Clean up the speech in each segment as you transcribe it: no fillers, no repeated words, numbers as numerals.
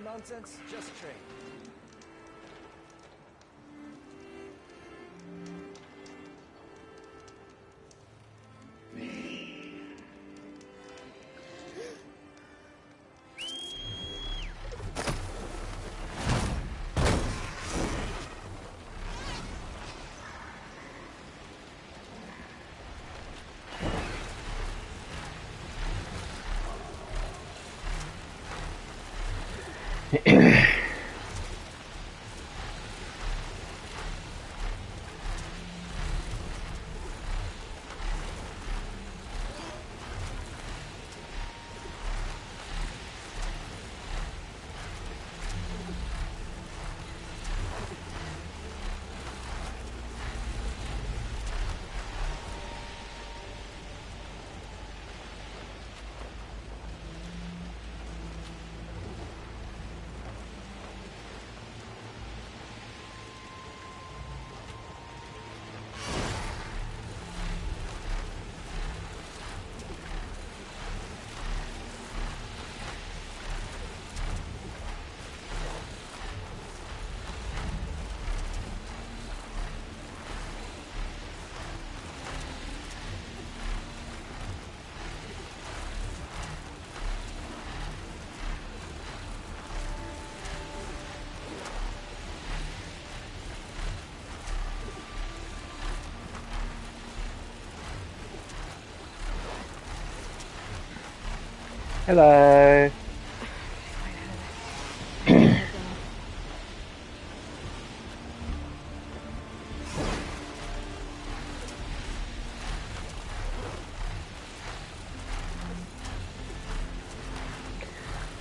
nonsense, just trade. Hello.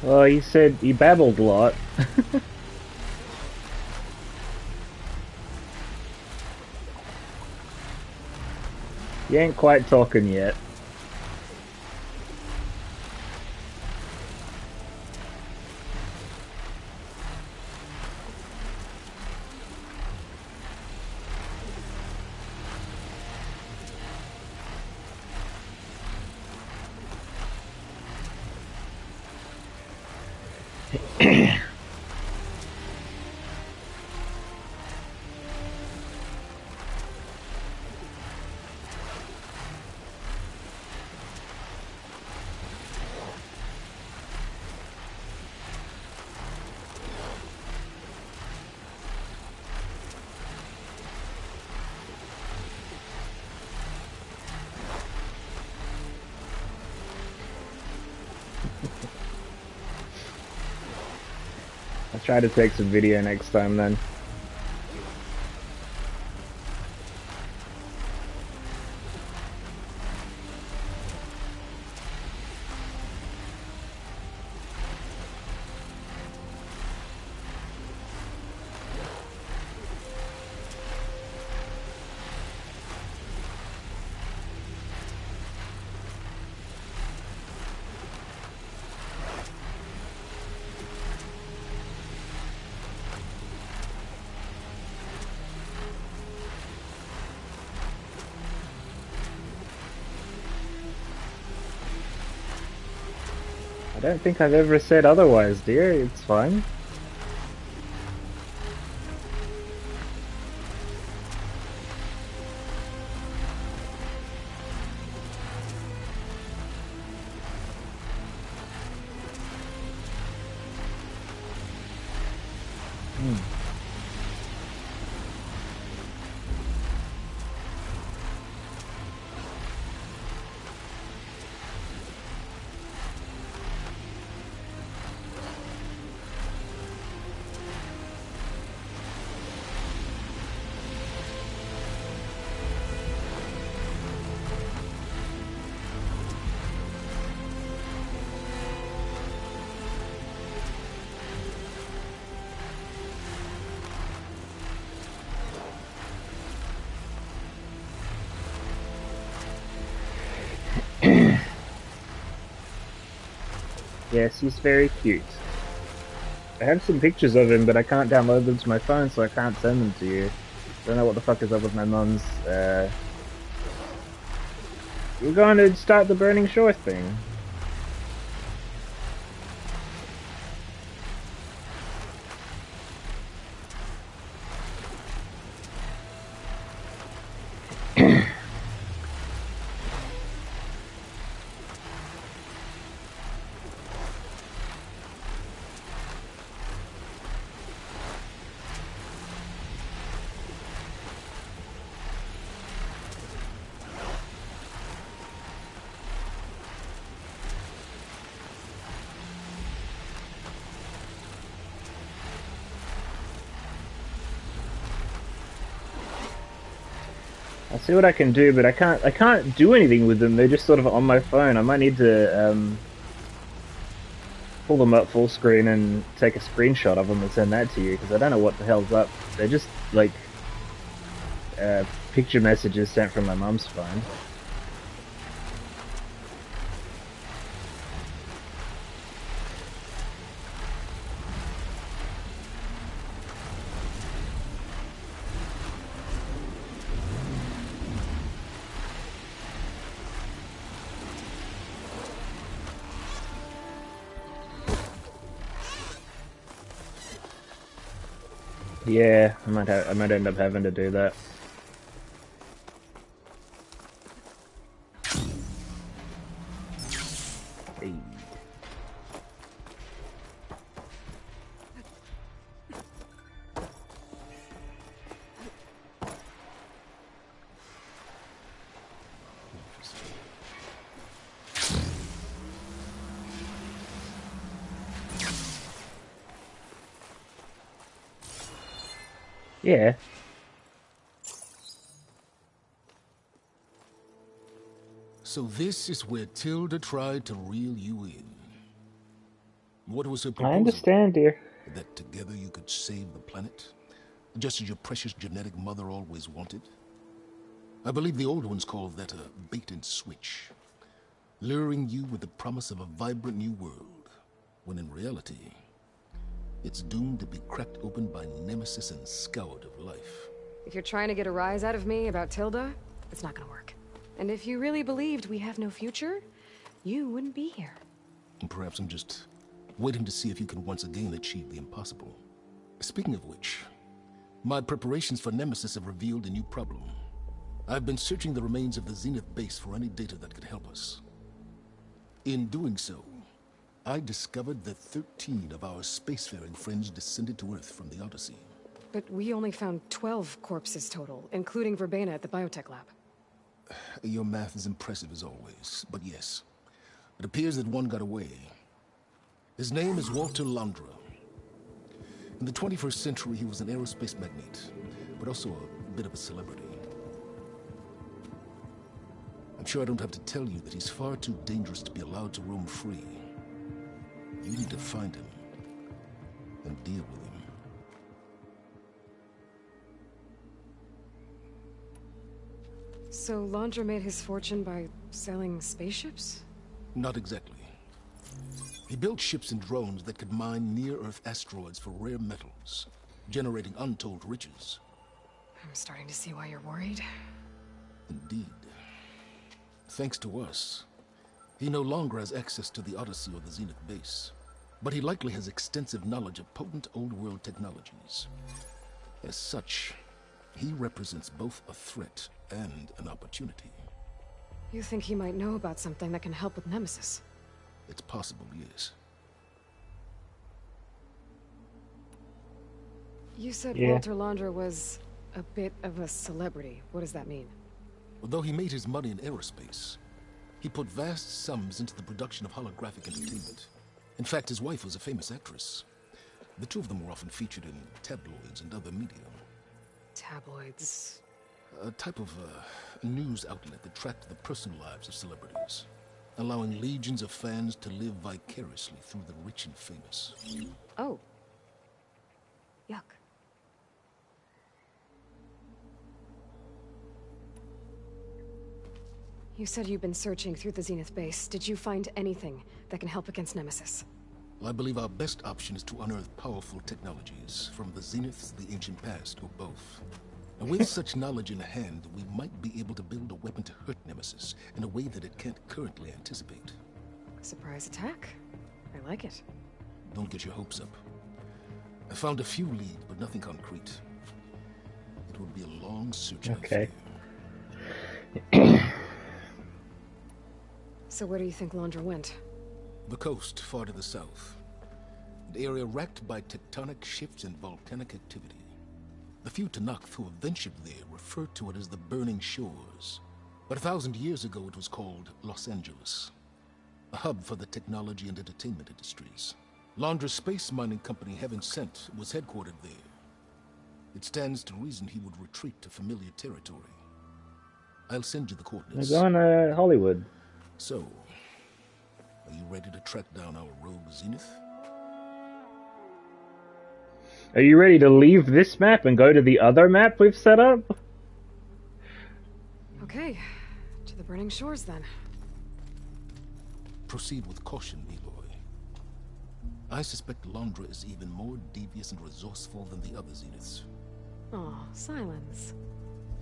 Well, you said you babbled a lot. You ain't quite talking yet. I'll try to take some video next time then. I don't think I've ever said otherwise, dear. It's fine. Yes, he's very cute. I have some pictures of him, but I can't download them to my phone, so I can't send them to you. Don't know what the fuck is up with my mum's, We're going to start the Burning Shore thing. I'll see what I can do, but I can't do anything with them. They're just sort of on my phone. I might need to pull them up full screen and take a screenshot of them and send that to you because I don't know what the hell's up. They're just like uh picture messages sent from my mum's phone. Yeah, I might end up having to do that. Hey. Yeah. So this is where Tilda tried to reel you in. What was her I proposal? understand, dear. That together you could save the planet? Just as your precious genetic mother always wanted? I believe the old ones called that a bait and switch. Luring you with the promise of a vibrant new world, when in reality, it's doomed to be cracked open by nemesis and scoured of life. If you're trying to get a rise out of me about Tilda, it's not gonna work. And if you really believed we have no future, you wouldn't be here. And perhaps I'm just waiting to see if you can once again achieve the impossible. Speaking of which, my preparations for Nemesis have revealed a new problem. I've been searching the remains of the Zenith base for any data that could help us. In doing so, I discovered that 13 of our spacefaring friends descended to Earth from the Odyssey. But we only found 12 corpses total, including Verbena at the biotech lab. Your math is impressive as always, but yes, it appears that one got away. His name is Walter Londra. In the 21st century, he was an aerospace magnate, but also a bit of a celebrity. I'm sure I don't have to tell you that he's far too dangerous to be allowed to roam free. You need to find him and deal with him. So Londra made his fortune by selling spaceships? Not exactly. He built ships and drones that could mine near-Earth asteroids for rare metals, generating untold riches. I'm starting to see why you're worried. Indeed. Thanks to us, he no longer has access to the Odyssey or the Zenith base, but he likely has extensive knowledge of potent old-world technologies. As such, he represents both a threat and an opportunity. You think he might know about something that can help with Nemesis? It's possible, yes. You said Yeah. Walter Londra was a bit of a celebrity. What does that mean? Although he made his money in aerospace, he put vast sums into the production of holographic entertainment. In fact, his wife was a famous actress. The two of them were often featured in tabloids and other media. Tabloids. A type of news outlet that tracked the personal lives of celebrities, allowing legions of fans to live vicariously through the rich and famous. Oh. Yuck. You said you've been searching through the Zenith base. Did you find anything that can help against Nemesis? Well, I believe our best option is to unearth powerful technologies from the Zenith, the ancient past, or both. And with such knowledge in hand, we might be able to build a weapon to hurt Nemesis in a way that it can't currently anticipate. Surprise attack? I like it. Don't get your hopes up. I found a few leads, but nothing concrete. It would be a long search. Okay. So where do you think Londra went? The coast, far to the south. An area racked by tectonic shifts and volcanic activity. The few Tanakh who have ventured there refer to it as the Burning Shores. But 1,000 years ago it was called Los Angeles, a hub for the technology and entertainment industries. Londra's space mining company, Heaven Sent, was headquartered there. It stands to reason he would retreat to familiar territory. I'll send you the We're coordinates. going to Hollywood. So, are you ready to track down our rogue Zenith? Are you ready to leave this map and go to the other map we've set up? Okay, to the burning shores then. Proceed with caution, Aloy. I suspect Londra is even more devious and resourceful than the other Zeniths. Oh, Silence.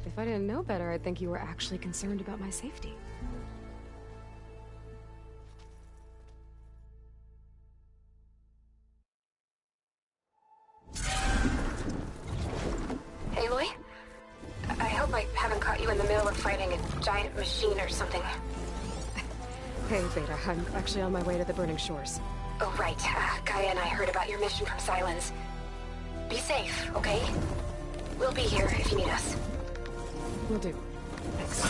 If I didn't know better, I'd think you were actually concerned about my safety. Aloy? I hope I haven't caught you in the middle of fighting a giant machine or something. Hey, Beta, I'm actually on my way to the burning shores. Oh, right. Gaia and I heard about your mission from Silence. Be safe, okay? We'll be here if you need us. Will do. Thanks.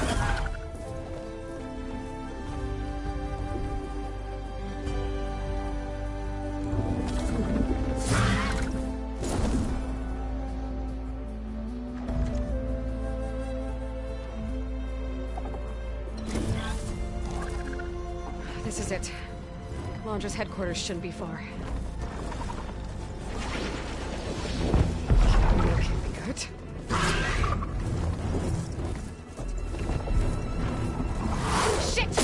This is it. Londra's headquarters shouldn't be far. Can't be good. Shit!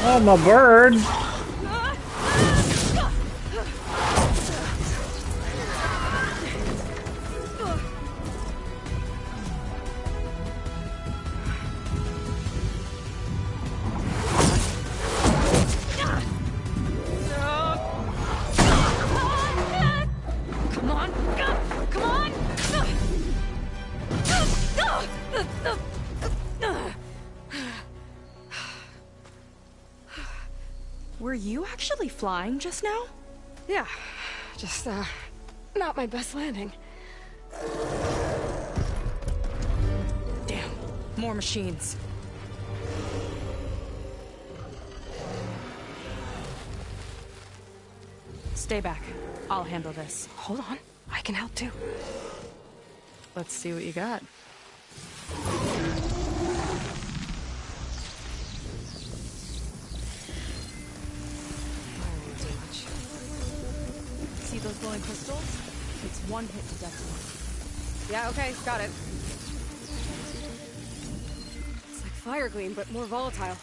Oh, my bird! Were you actually flying just now? Yeah, just, not my best landing. Damn, more machines. Stay back. I'll handle this. Hold on, I can help too. Let's see what you got. See those glowing crystals? It's one hit to detonate. Yeah, okay, got it. It's like fire gleam, but more volatile.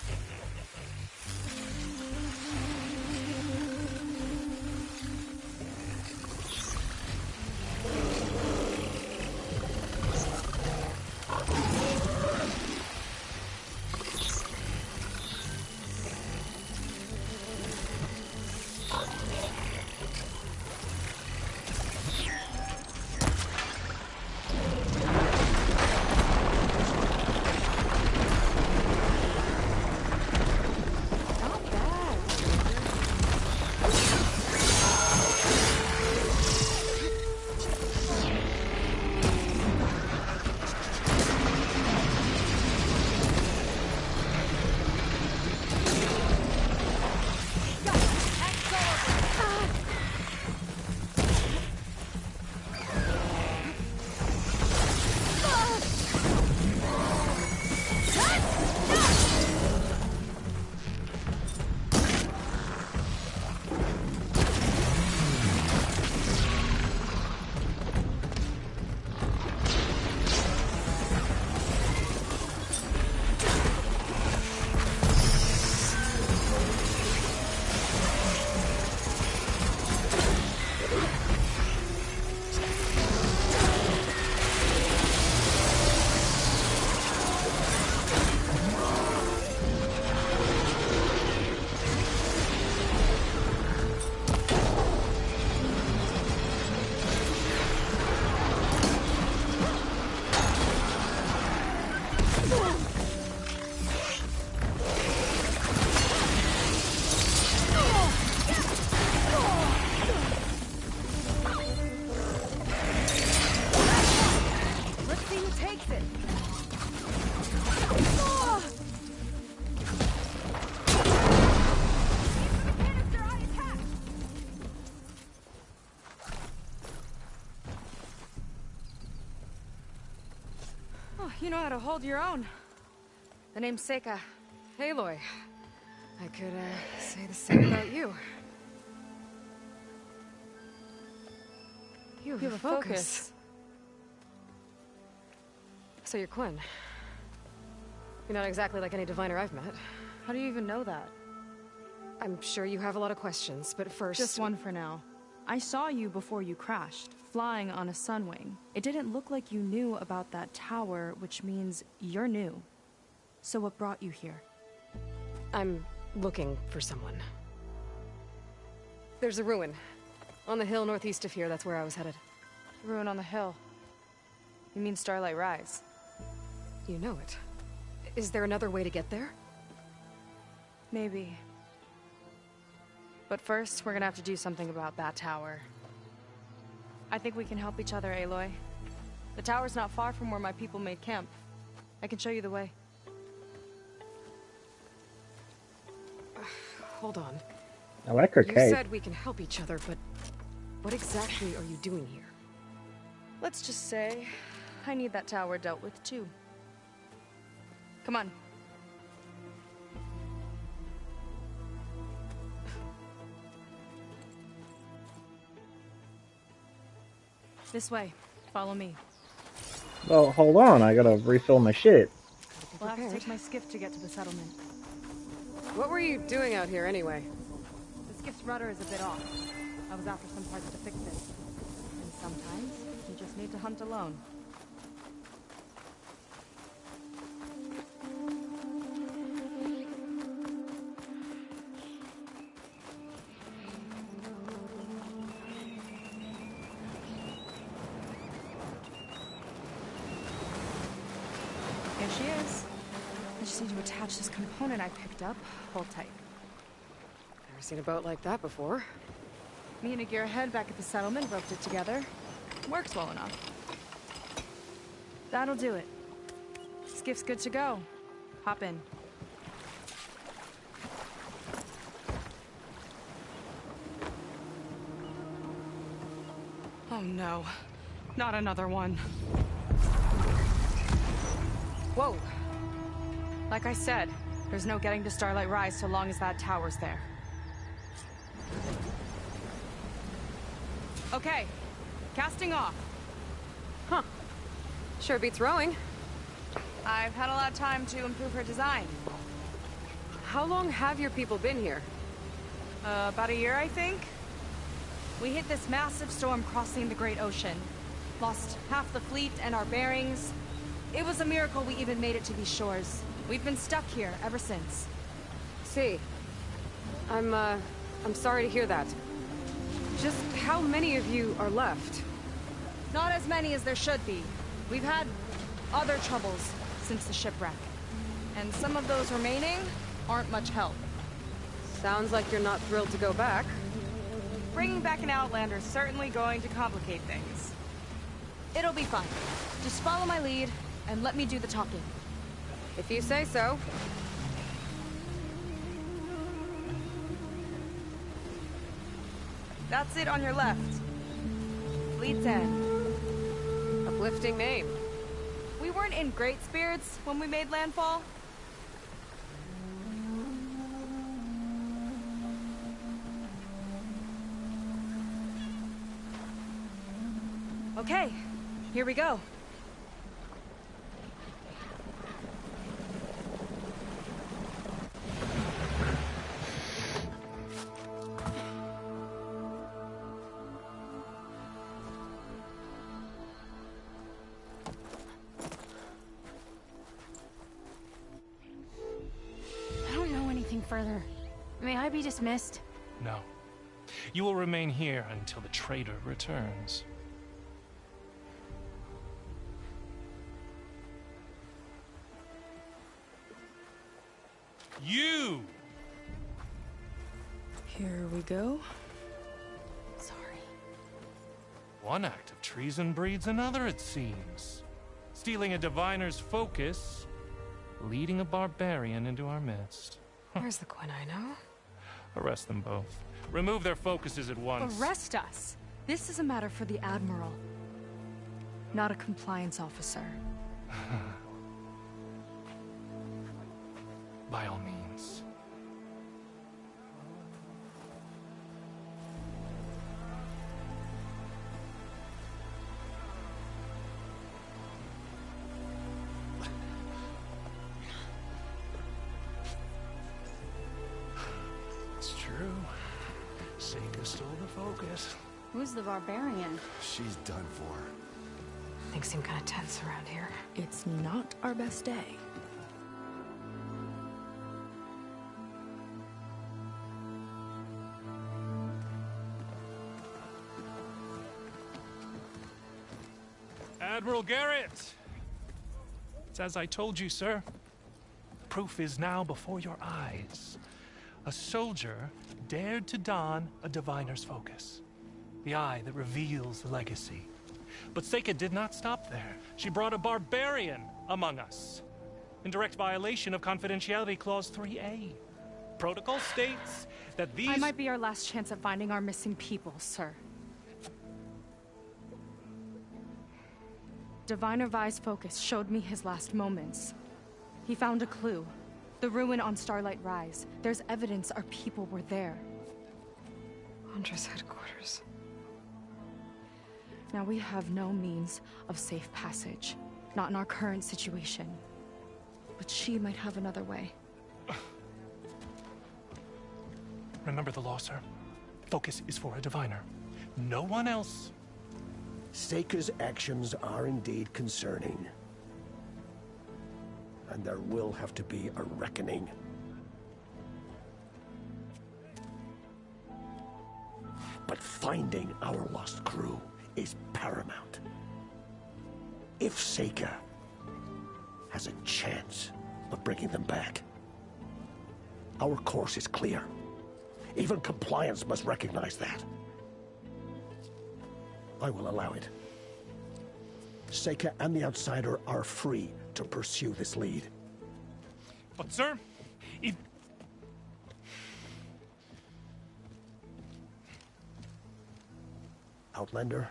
You know how to hold your own. The name's Seika. Aloy. I could, say the same about you. You have a focus. So you're Quinn. You're not exactly like any diviner I've met. How do you even know that? I'm sure you have a lot of questions, but first... Just one for now. I saw you before you crashed, flying on a sunwing. It didn't look like you knew about that tower, which means you're new. So what brought you here? I'm looking for someone. There's a ruin. On the hill northeast of here, that's where I was headed. Ruin on the hill. You mean Starlight Rise? You know it. Is there another way to get there? Maybe. But first, we're gonna have to do something about that tower. I think we can help each other, Aloy. The tower's not far from where my people made camp. I can show you the way. Hold on. I like her You cape. said we can help each other, but what exactly are you doing here? Let's just say, I need that tower dealt with too. Come on. This way. Follow me. Well, hold on. I gotta refill my shit. We'll have to take my skiff to get to the settlement. What were you doing out here anyway? The skiff's rudder is a bit off. I was after some parts to fix it. And sometimes, you just need to hunt alone. Here she is. I just need to attach this component I picked up. Hold tight. Never seen a boat like that before. Me and a gearhead back at the settlement roped it together. Works well enough. That'll do it. Skiff's good to go. Hop in. Oh no. Not another one. Whoa. Like I said, there's no getting to Starlight Rise so long as that tower's there. Okay, casting off. Huh. Sure beats rowing. I've had a lot of time to improve her design. How long have your people been here? About a year, I think. We hit this massive storm crossing the Great Ocean. Lost half the fleet and our bearings. It was a miracle we even made it to these shores. We've been stuck here ever since. See. I'm sorry to hear that. Just how many of you are left? Not as many as there should be. We've had other troubles since the shipwreck. And some of those remaining aren't much help. Sounds like you're not thrilled to go back. Bringing back an Outlander is certainly going to complicate things. It'll be fine. Just follow my lead and let me do the talking. If you say so. That's it on your left. Fleet's End. Uplifting name. We weren't in great spirits when we made landfall. Okay, here we go. I don't know anything further. May I be dismissed? No. You will remain here until the traitor returns. You! Here we go. Sorry. One act of treason breeds another, it seems. Stealing a diviner's focus, leading a barbarian into our midst. Where's the Quinn I know? Arrest them both. Remove their focuses at once. Arrest us. This is a matter for the Admiral, not a compliance officer. by all means. It's true. Seika stole the focus. Who's the barbarian? She's done for. Things seem kind of tense around here. It's not our best day. Admiral Garrett! It's as I told you, sir. Proof is now before your eyes. A soldier dared to don a diviner's focus. The eye that reveals the legacy. But Seika did not stop there. She brought a barbarian among us. In direct violation of Confidentiality Clause 3A. Protocol states that these... I might be our last chance at finding our missing people, sir. Diviner Vi's focus showed me his last moments. He found a clue. The ruin on Starlight Rise. There's evidence our people were there. Huntress headquarters. Now we have no means of safe passage. Not in our current situation. But she might have another way. Remember the law, sir. Focus is for a diviner. No one else. Seika's actions are indeed concerning. And there will have to be a reckoning. But finding our lost crew is paramount. If Seika has a chance of bringing them back, our course is clear. Even compliance must recognize that. I will allow it. Seika and the Outsider are free to pursue this lead. But, sir, if... Outlander,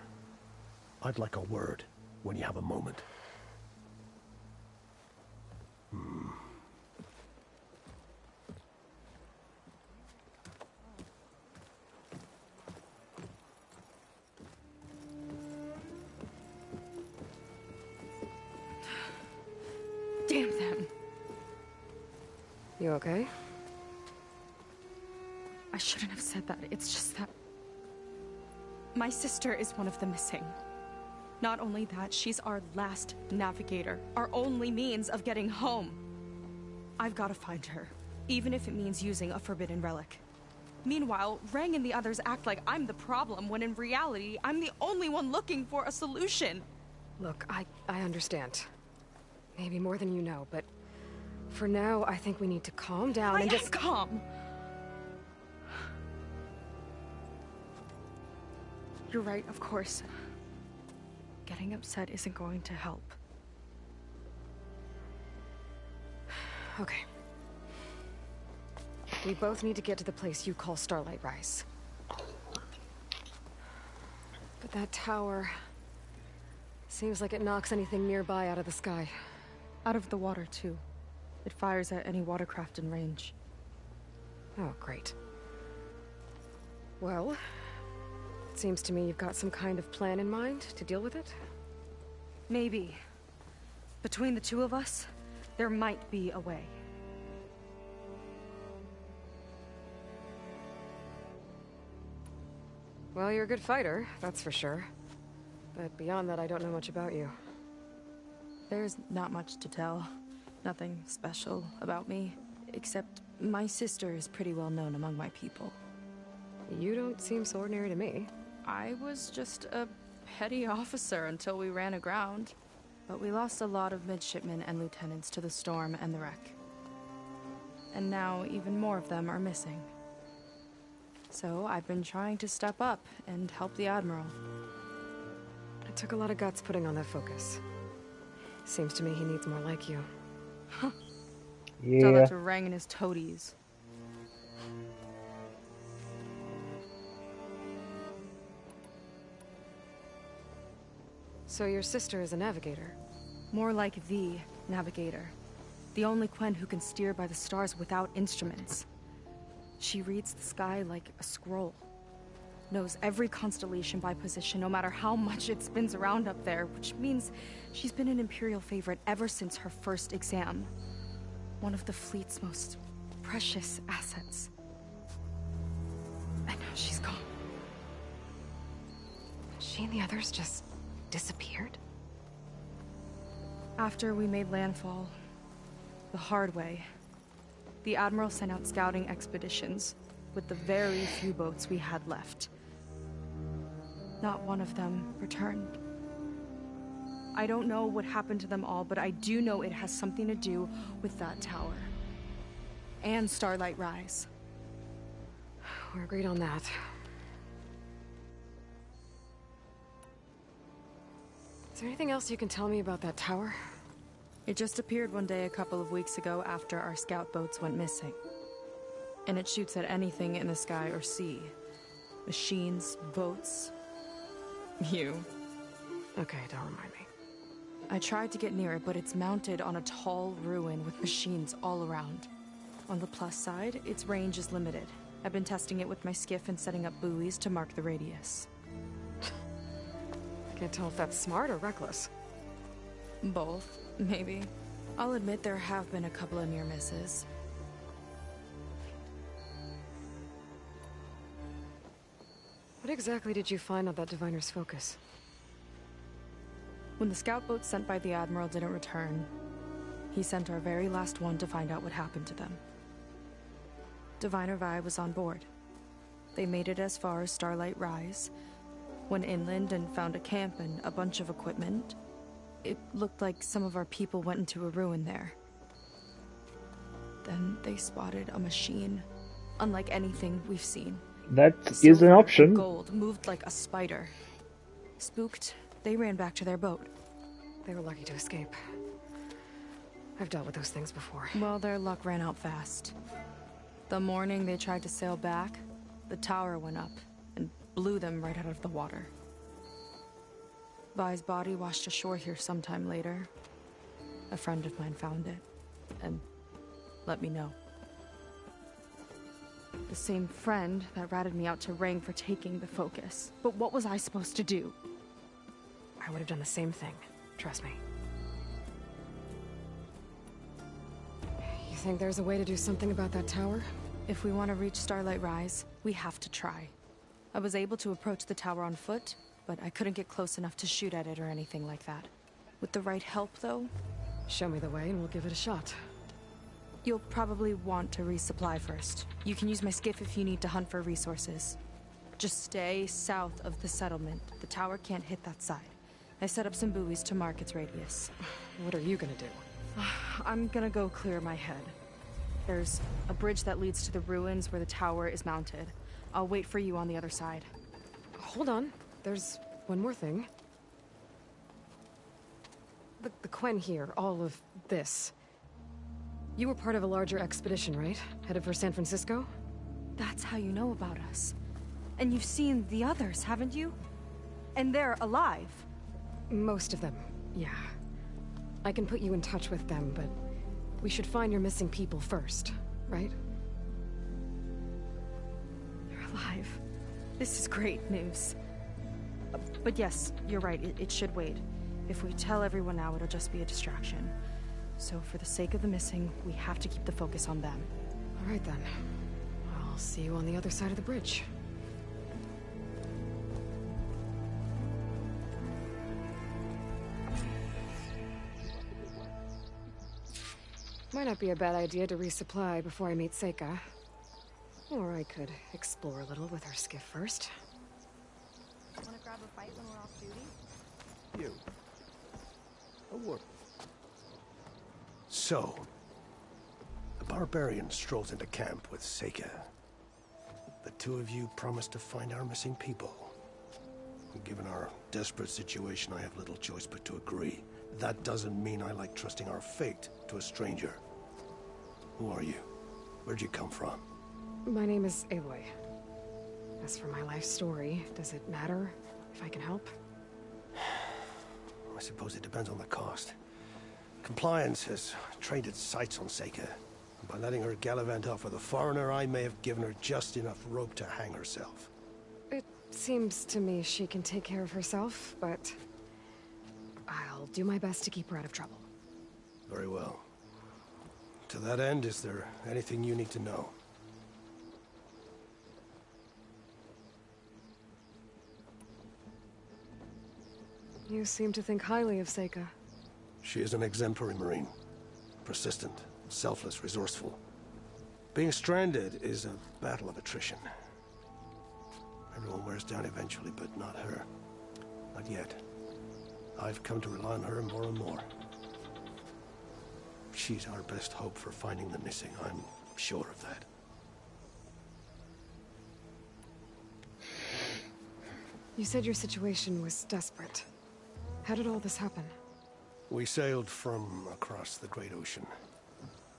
I'd like a word when you have a moment. Damn them. You okay? I shouldn't have said that. It's just that... my sister is one of the missing. Not only that, she's our last navigator. Our only means of getting home. I've got to find her. Even if it means using a forbidden relic. Meanwhile, Rang and the others act like I'm the problem, when in reality, I'm the only one looking for a solution. Look, I understand. Maybe more than you know, but for now, I think we need to calm down and just... calm! You're right, of course. Getting upset isn't going to help. Okay. We both need to get to the place you call Starlight Rise. But that tower... seems like it knocks anything nearby out of the sky. Out of the water, too. It fires at any watercraft in range. Oh, great. Well, it seems to me you've got some kind of plan in mind to deal with it. Maybe. Between the two of us, there might be a way. Well, you're a good fighter, that's for sure. But beyond that, I don't know much about you. There's not much to tell. Nothing special about me. Except my sister is pretty well known among my people. You don't seem so ordinary to me. I was just a petty officer until we ran aground. But we lost a lot of midshipmen and lieutenants to the storm and the wreck. And now even more of them are missing. So I've been trying to step up and help the Admiral. It took a lot of guts putting on that focus. Seems to me he needs more like you. Tell Yeah. that to Rang and his toadies. So your sister is a navigator? More like the navigator. The only Quen who can steer by the stars without instruments. She reads the sky like a scroll. Knows every constellation by position, no matter how much it spins around up there, which means she's been an Imperial favorite ever since her first exam. One of the fleet's most precious assets. And now she's gone. She and the others just disappeared? After we made landfall, the hard way, the Admiral sent out scouting expeditions with the very few boats we had left. Not one of them returned. I don't know what happened to them all, but I do know it has something to do with that tower. And Starlight Rise. We're agreed on that. Is there anything else you can tell me about that tower? It just appeared one day a couple of weeks ago after our scout boats went missing. And it shoots at anything in the sky or sea. Machines, boats, you. Okay, don't remind me. I tried to get near it, but it's mounted on a tall ruin with machines all around. On the plus side, its range is limited. I've been testing it with my skiff and setting up buoys to mark the radius. I can't tell if that's smart or reckless. Both, maybe. I'll admit there have been a couple of near misses. What exactly did you find on that diviner's focus? When the scout boats sent by the Admiral didn't return, he sent our very last one to find out what happened to them. Diviner Vi was on board. They made it as far as Starlight Rise, went inland and found a camp and a bunch of equipment. It looked like some of our people went into a ruin there. Then they spotted a machine, unlike anything we've seen. That is an option. Gold moved like a spider. Spooked, they ran back to their boat. They were lucky to escape. I've dealt with those things before. Well, their luck ran out fast. The morning they tried to sail back, the tower went up and blew them right out of the water. Vi's body washed ashore here sometime later. A friend of mine found it and let me know. The same friend that ratted me out to Rang for taking the focus. But what was I supposed to do? I would have done the same thing. Trust me. You think there's a way to do something about that tower? If we want to reach Starlight Rise, we have to try. I was able to approach the tower on foot, but I couldn't get close enough to shoot at it or anything like that. With the right help, though... Show me the way and we'll give it a shot. You'll probably want to resupply first. You can use my skiff if you need to hunt for resources. Just stay south of the settlement. The tower can't hit that side. I set up some buoys to mark its radius. What are you gonna do? I'm gonna go clear my head. There's a bridge that leads to the ruins where the tower is mounted. I'll wait for you on the other side. Hold on. There's one more thing. The Quen here, all of this. You were part of a larger expedition, right? Headed for San Francisco? That's how you know about us. And you've seen the others, haven't you? And they're alive. Most of them, yeah. I can put you in touch with them, but we should find your missing people first, right? They're alive. This is great news. But yes, you're right, it should wait. If we tell everyone now, it'll just be a distraction. So for the sake of the missing, we have to keep the focus on them. All right then. I'll see you on the other side of the bridge. Might not be a bad idea to resupply before I meet Seika. Or I could explore a little with her skiff first. Wanna grab a fight when we're off duty? You. A word. So, the barbarian strolls into camp with Seika. The two of you promised to find our missing people. Given our desperate situation, I have little choice but to agree. That doesn't mean I like trusting our fate to a stranger. Who are you? Where'd you come from? My name is Aloy. As for my life story, does it matter if I can help? I suppose it depends on the cost. Compliance has trained its sights on Seika. By letting her gallivant off with a foreigner, I may have given her just enough rope to hang herself. It seems to me she can take care of herself, but I'll do my best to keep her out of trouble. Very well. To that end, is there anything you need to know? You seem to think highly of Seika. She is an exemplary Marine. Persistent, selfless, resourceful. Being stranded is a battle of attrition. Everyone wears down eventually, but not her. Not yet. I've come to rely on her more and more. She's our best hope for finding the missing. I'm sure of that. You said your situation was desperate. How did all this happen? We sailed from across the Great Ocean.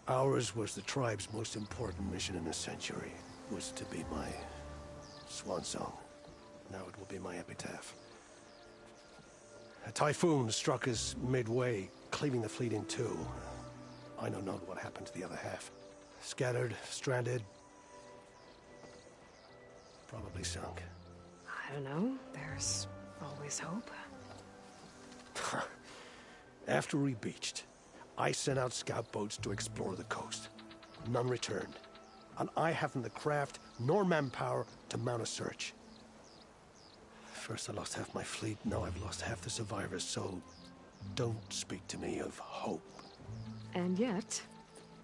Ours was the tribe's most important mission in a century. It was to be my swan song. Now it will be my epitaph. A typhoon struck us midway, cleaving the fleet in two. I know not what happened to the other half. Scattered, stranded, probably sunk. I don't know. There's always hope. After we beached, I sent out scout boats to explore the coast. None returned. And I haven't the craft nor manpower to mount a search. First I lost half my fleet, now I've lost half the survivors, so don't speak to me of hope. And yet,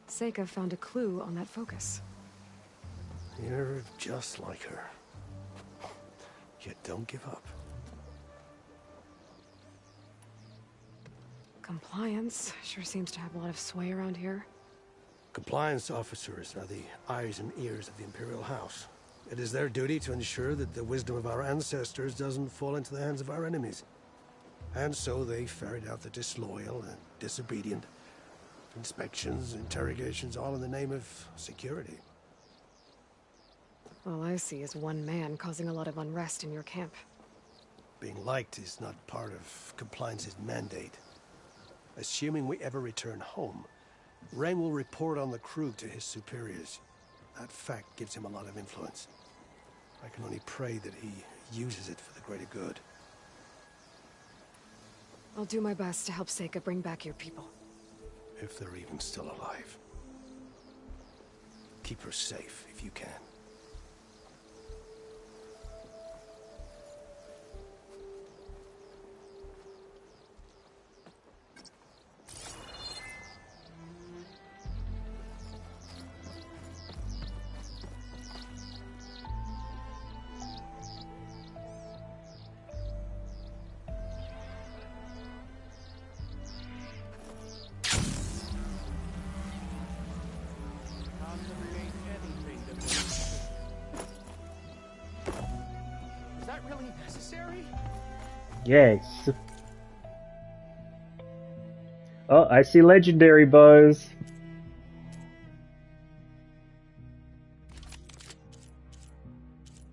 Seika found a clue on that focus. You're just like her. Yet don't give up. Compliance sure seems to have a lot of sway around here. Compliance officers are the eyes and ears of the Imperial House. It is their duty to ensure that the wisdom of our ancestors doesn't fall into the hands of our enemies. And so they ferret out the disloyal and disobedient. Inspections, interrogations, all in the name of security. All I see is one man causing a lot of unrest in your camp. Being liked is not part of Compliance's mandate. Assuming we ever return home, Rain will report on the crew to his superiors. That fact gives him a lot of influence. I can only pray that he uses it for the greater good. I'll do my best to help Seika bring back your people. If they're even still alive. Keep her safe if you can. Yes. Oh, I see legendary bows.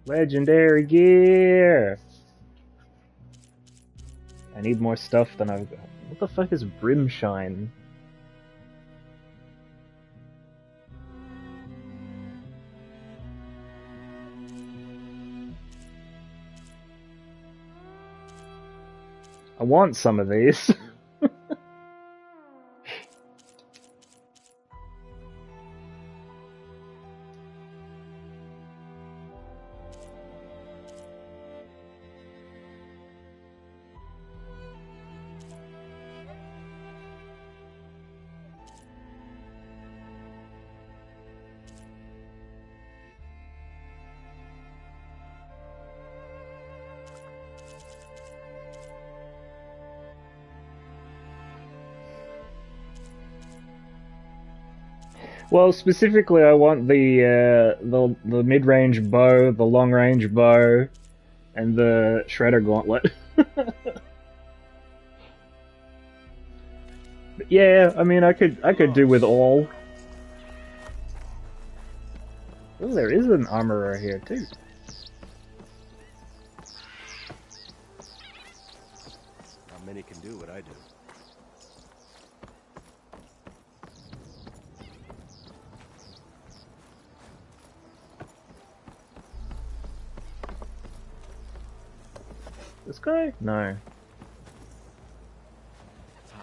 Legendary gear. I need more stuff than I've got. What the fuck is Brimshine? I want some of these. Well, specifically, I want the mid-range bow, the long-range bow, and the shredder gauntlet. But yeah, I mean, I could do with all. Oh, there is an armorer here too. Not many can do what I do. This guy? No. It's hot.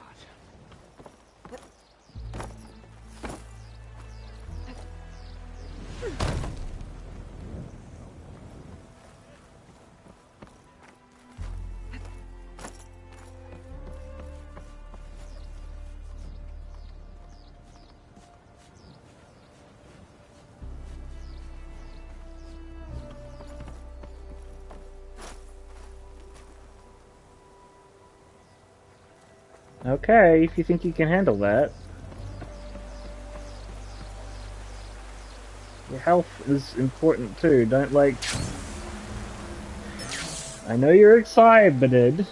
Okay, if you think you can handle that. Your health is important too, don't like... I know you're excited.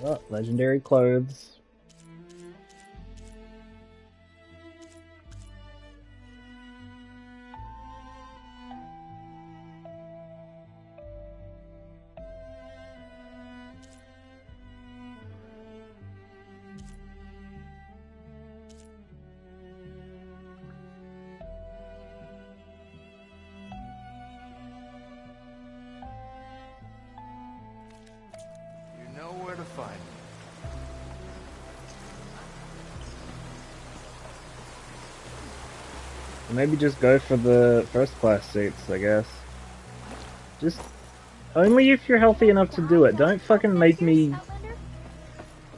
Oh, legendary clothes. You know where to find me. Maybe just go for the first class seats, I guess. Just only if you're healthy enough to do it. Don't fucking make me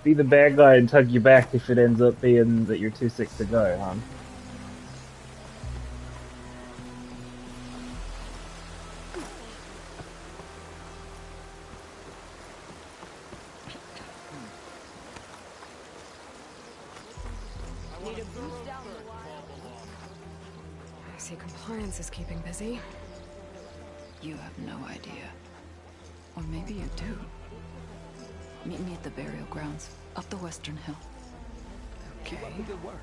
be the bad guy and tug you back if it ends up being that you're too sick to go, hon. I see compliance is keeping busy. You have no idea. Or maybe you do. Meet me at the burial grounds, up the Western Hill. Okay. Keep up the good work.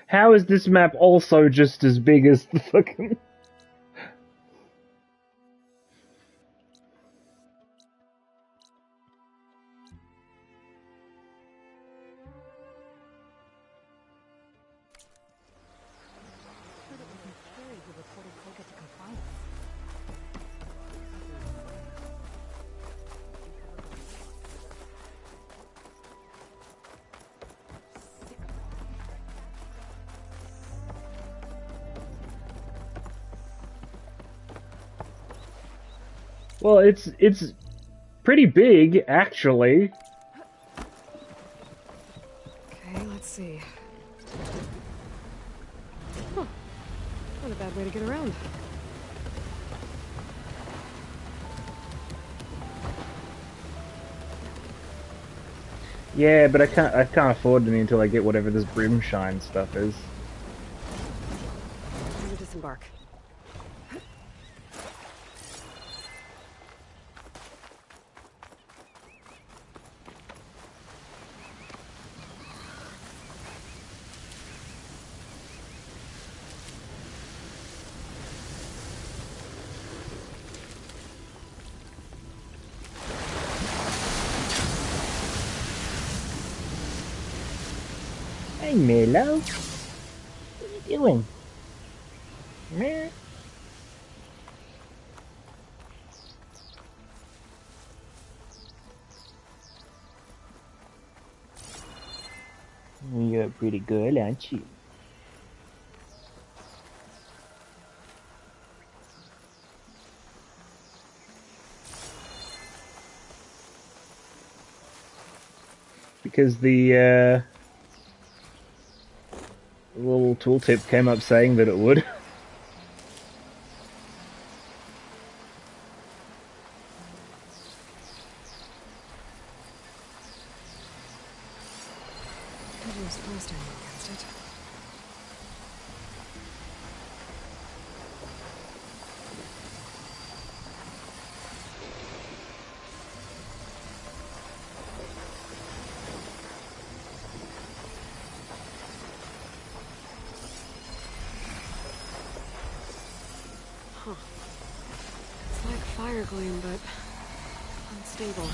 How is this map also just as big as the fucking... Well, it's pretty big, actually. Okay, let's see. Huh. Not a bad way to get around. Yeah, but I can't afford any until I get whatever this brimshine stuff is. Time to disembark. Hey, Milo. What are you doing? Meh. You're a pretty girl, aren't you? Because the little tooltip came up saying that it would. It's like fire gleam, but unstable.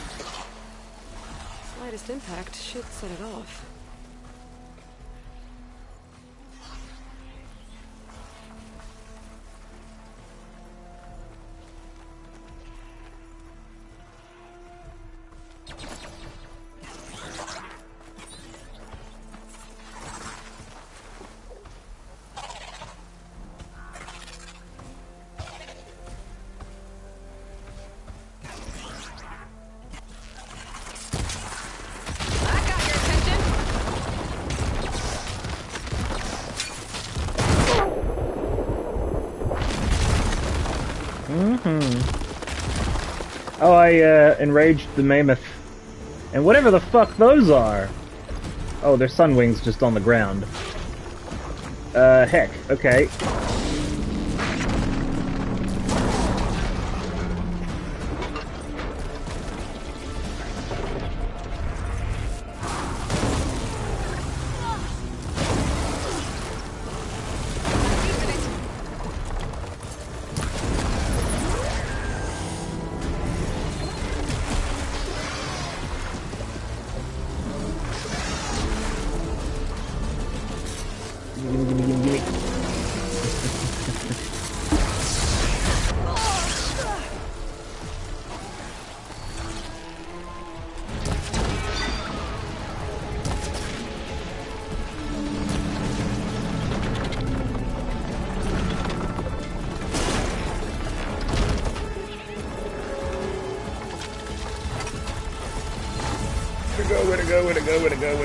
Slightest impact should set it off. Oh, I enraged the mammoth. And whatever the fuck those are! Oh, they're sunwings just on the ground. Heck, okay. Where'd it go?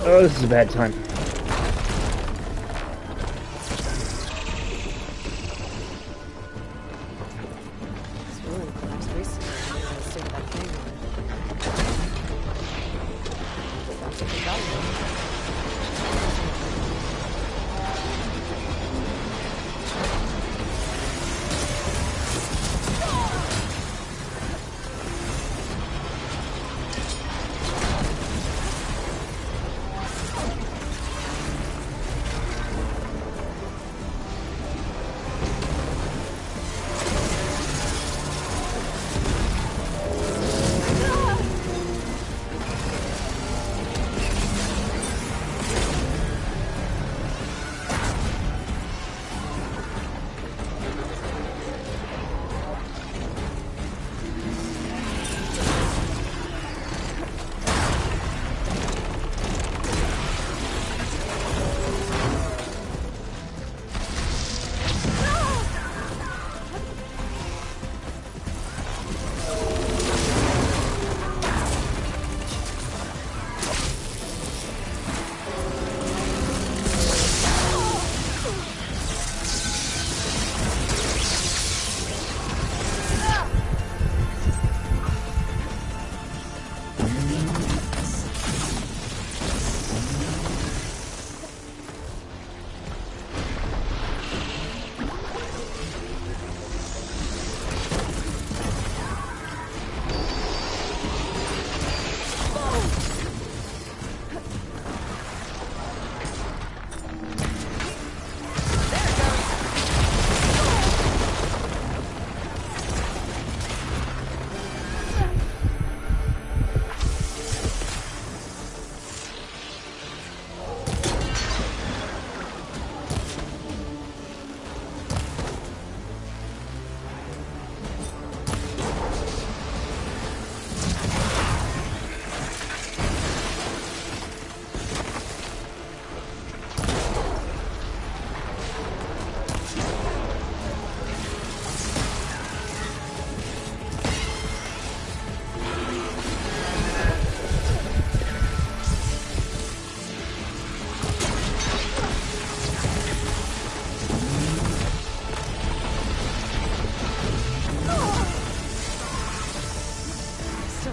Oh, this is a bad time.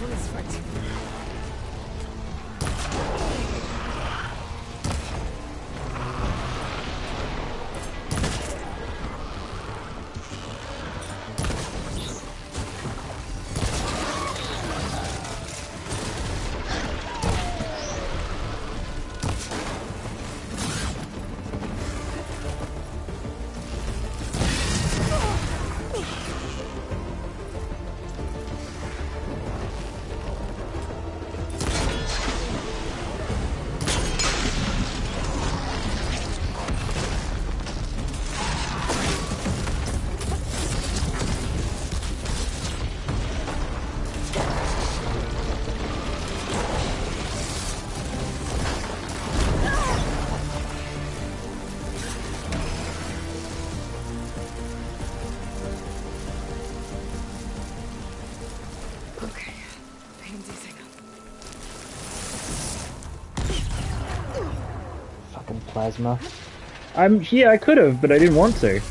bonus fight. Okay, pain easing. Fucking plasma. Yeah, I could have, but I didn't want to.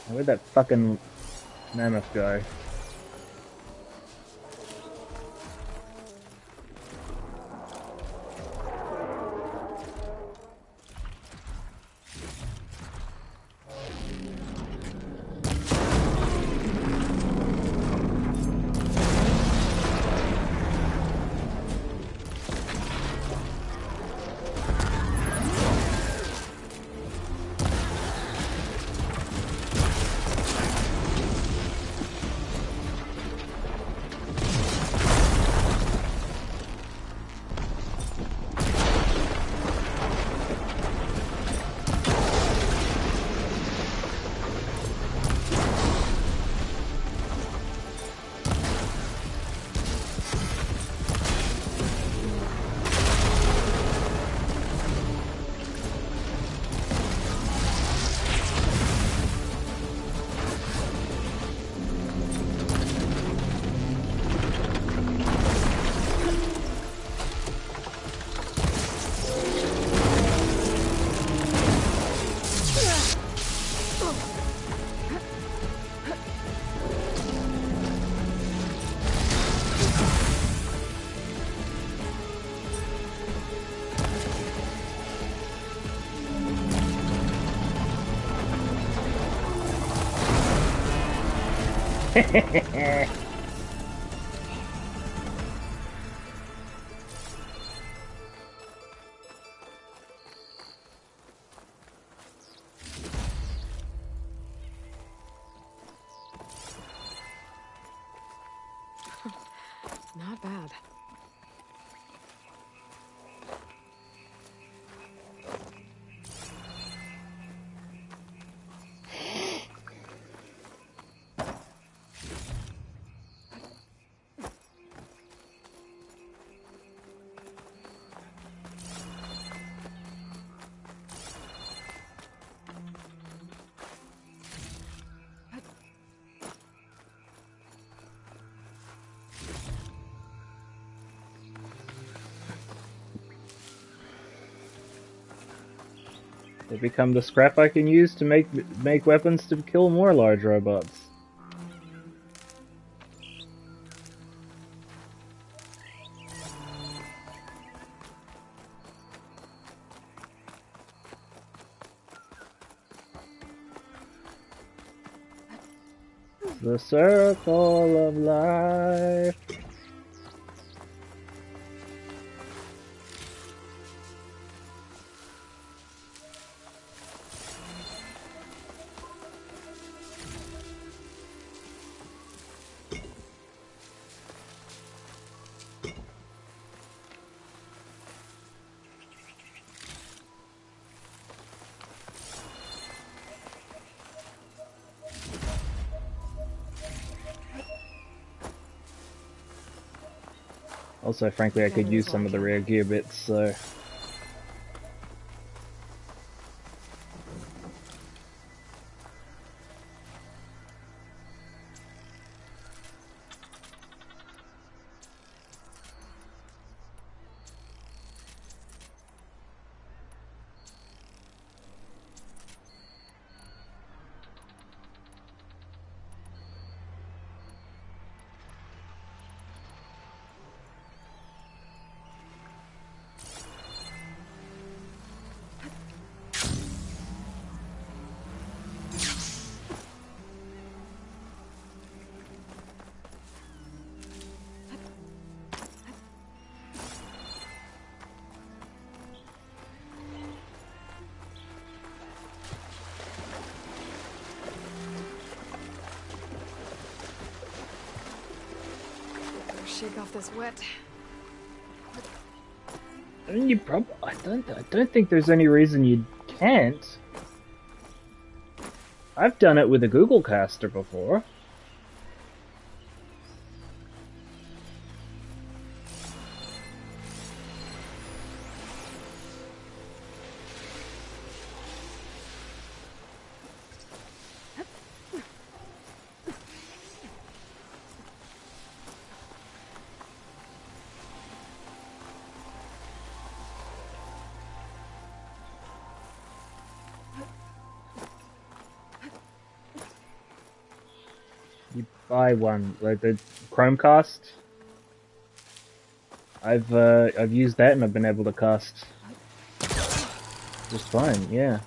Where'd that fucking mammoth go? Not bad. They become the scrap I can use to make weapons to kill more large robots. The circle of life. Also, frankly, I could use some of the rear gear bits, so... Shake off this wet. I mean, I don't think there's any reason you can't. I've done it with a Google Caster before. You buy one, like the Chromecast. I've used that and I've been able to cast just fine, yeah.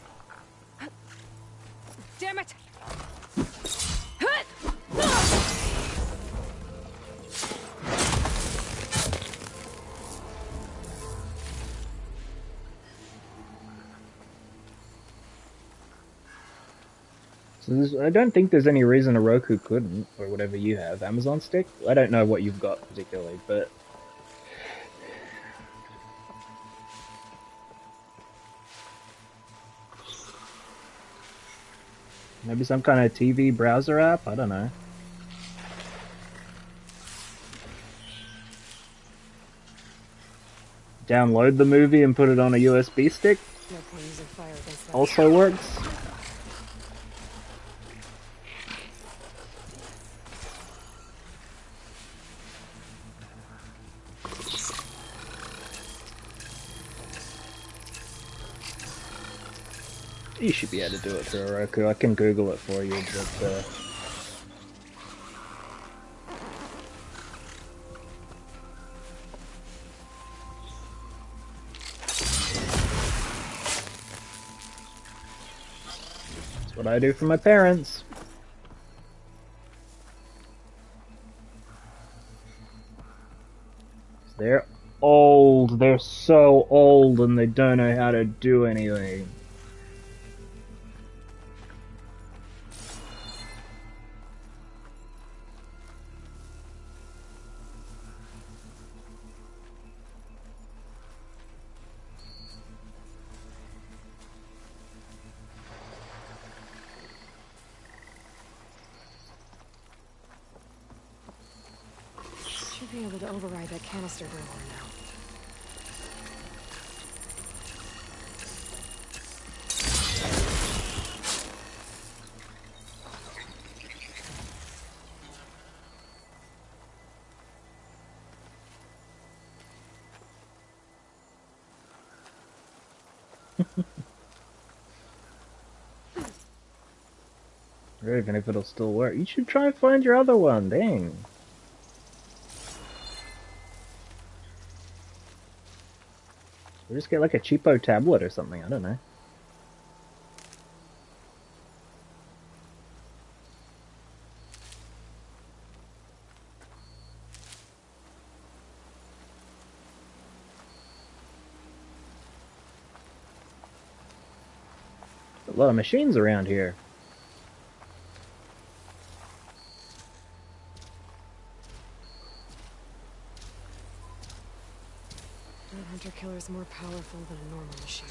Damn it! So I don't think there's any reason a Roku couldn't, or whatever you have. Amazon Stick? I don't know what you've got particularly, but... Maybe some kind of TV browser app? I don't know. Download the movie and put it on a USB stick? No point using fire against that. Also works. You should be able to do it through a Roku. I can Google it for you, but that's what I do for my parents. They're old. They're so old and they don't know how to do anything. Should be able to override that canister burner now. Or even if it'll still work. You should try and find your other one, dang. Or just get like a cheapo tablet or something, I don't know. A lot of machines around here. That hunter killer is more powerful than a normal machine.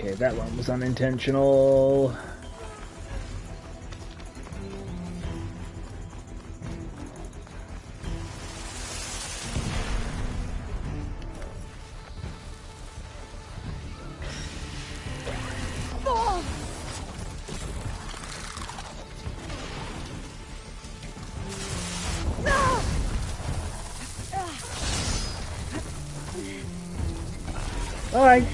Okay, that one was unintentional. Alright.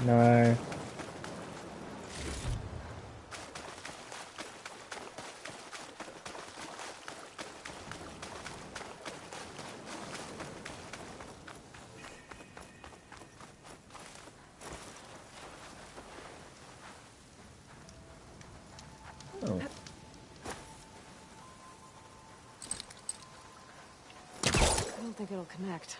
No. Oh. I don't think it'll connect.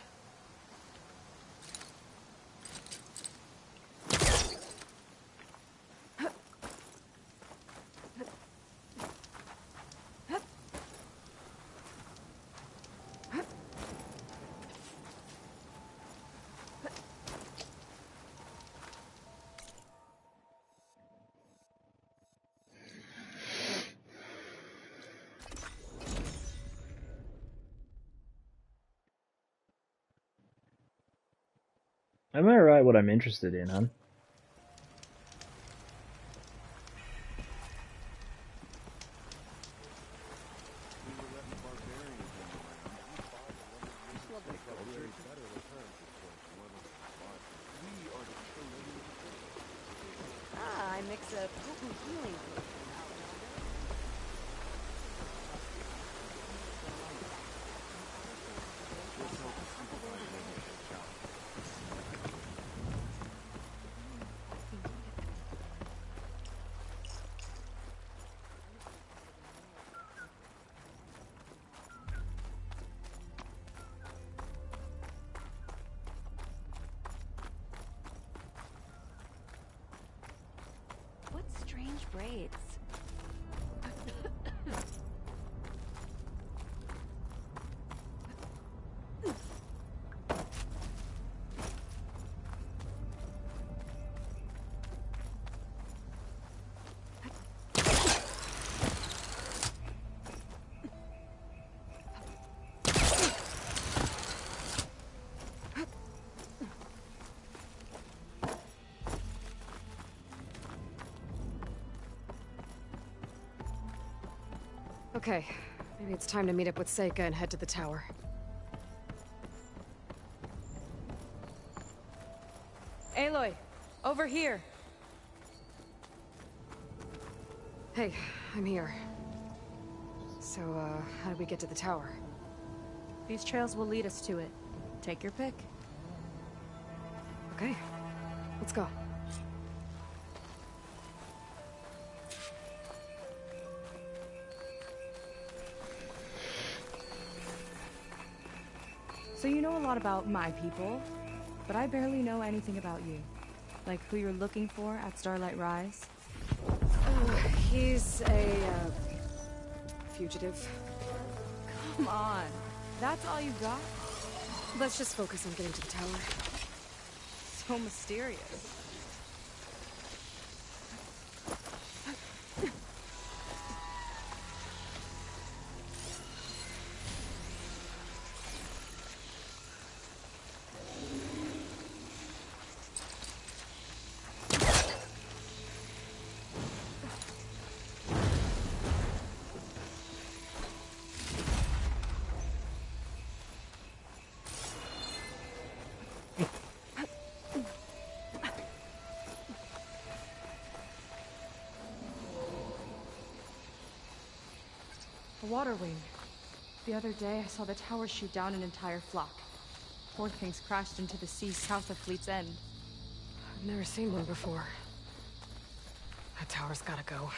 Am I right what I'm interested in, hun? I mix a potent healing potion out What strange braids? Okay, maybe it's time to meet up with Seika and head to the tower. Aloy, over here. Hey, I'm here. So, how do we get to the tower? These trails will lead us to it. Take your pick. Okay, let's go. So you know a lot about my people, but I barely know anything about you. Like who you're looking for at Starlight Rise? He's a, fugitive. Come on. That's all you got? Let's just focus on getting to the tower. So mysterious. A water wing. The other day, I saw the tower shoot down an entire flock. Poor things crashed into the sea south of Fleet's End. I've never seen one before. That tower's gotta go.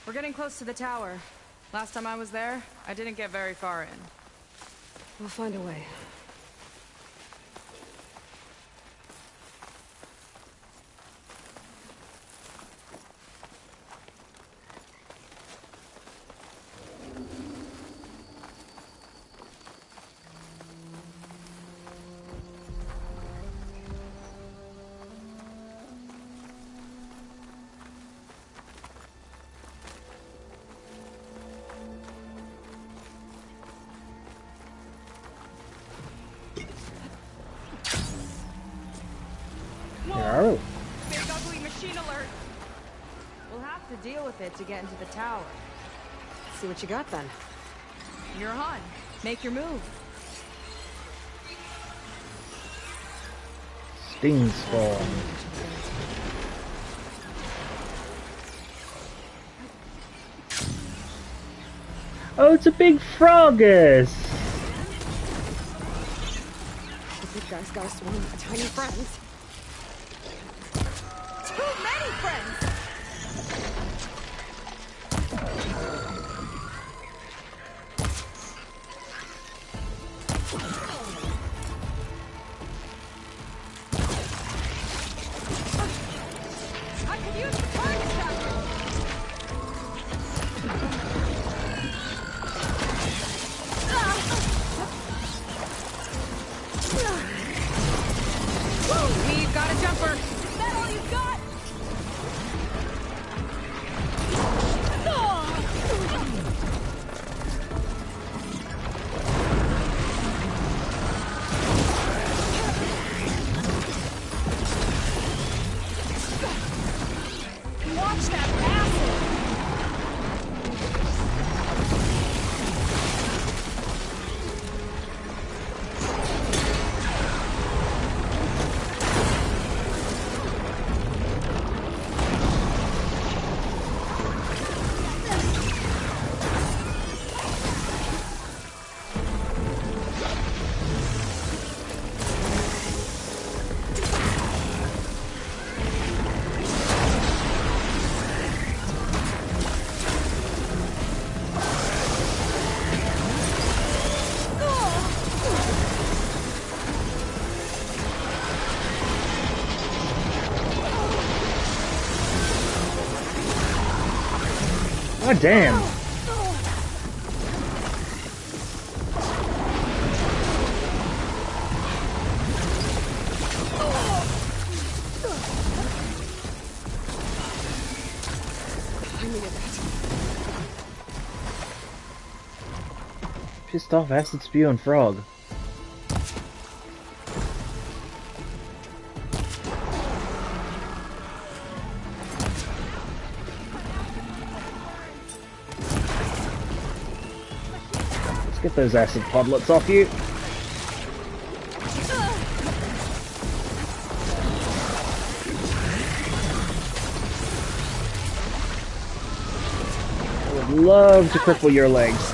We're getting close to the tower. Last time I was there, I didn't get very far in. We'll find a way. Oh. Big ugly machine alert! We'll have to deal with it to get into the tower. Let's see what you got then. You're on. Make your move. Sting spawn. Oh, it's a big frogus! The big guy's got a swarm of tiny friends. Too many friends! I could use the target distraction! We've got a jumper! Is that all you've got? Watch that acid! God damn! Pissed off acid spewing frog. Let's get those acid podlets off you. I would love to cripple your legs.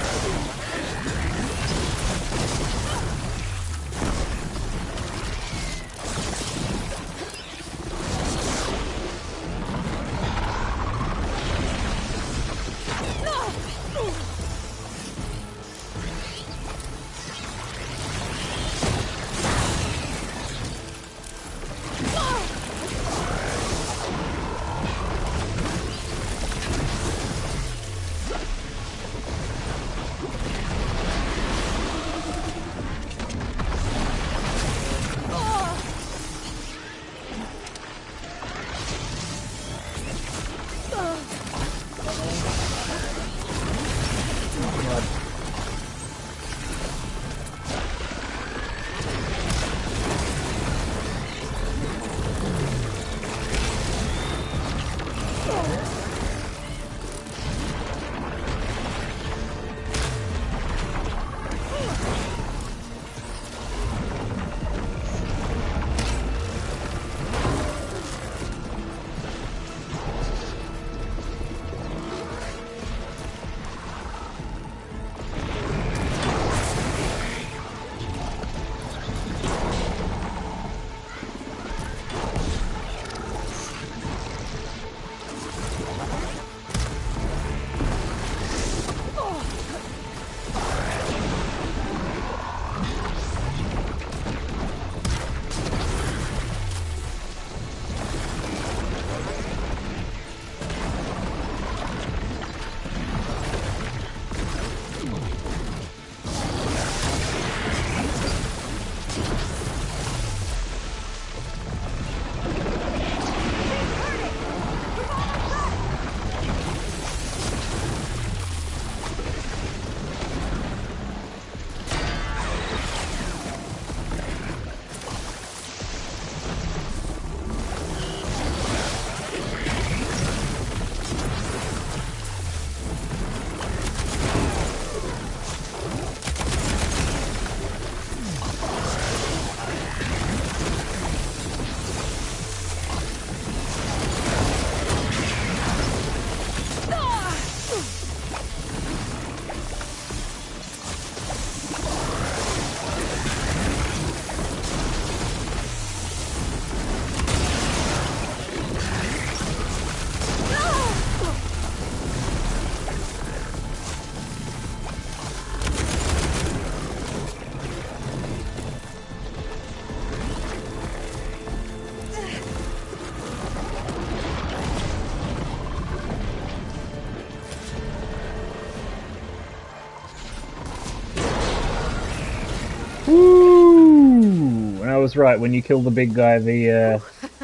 Woo! And I was right. When you kill the big guy, the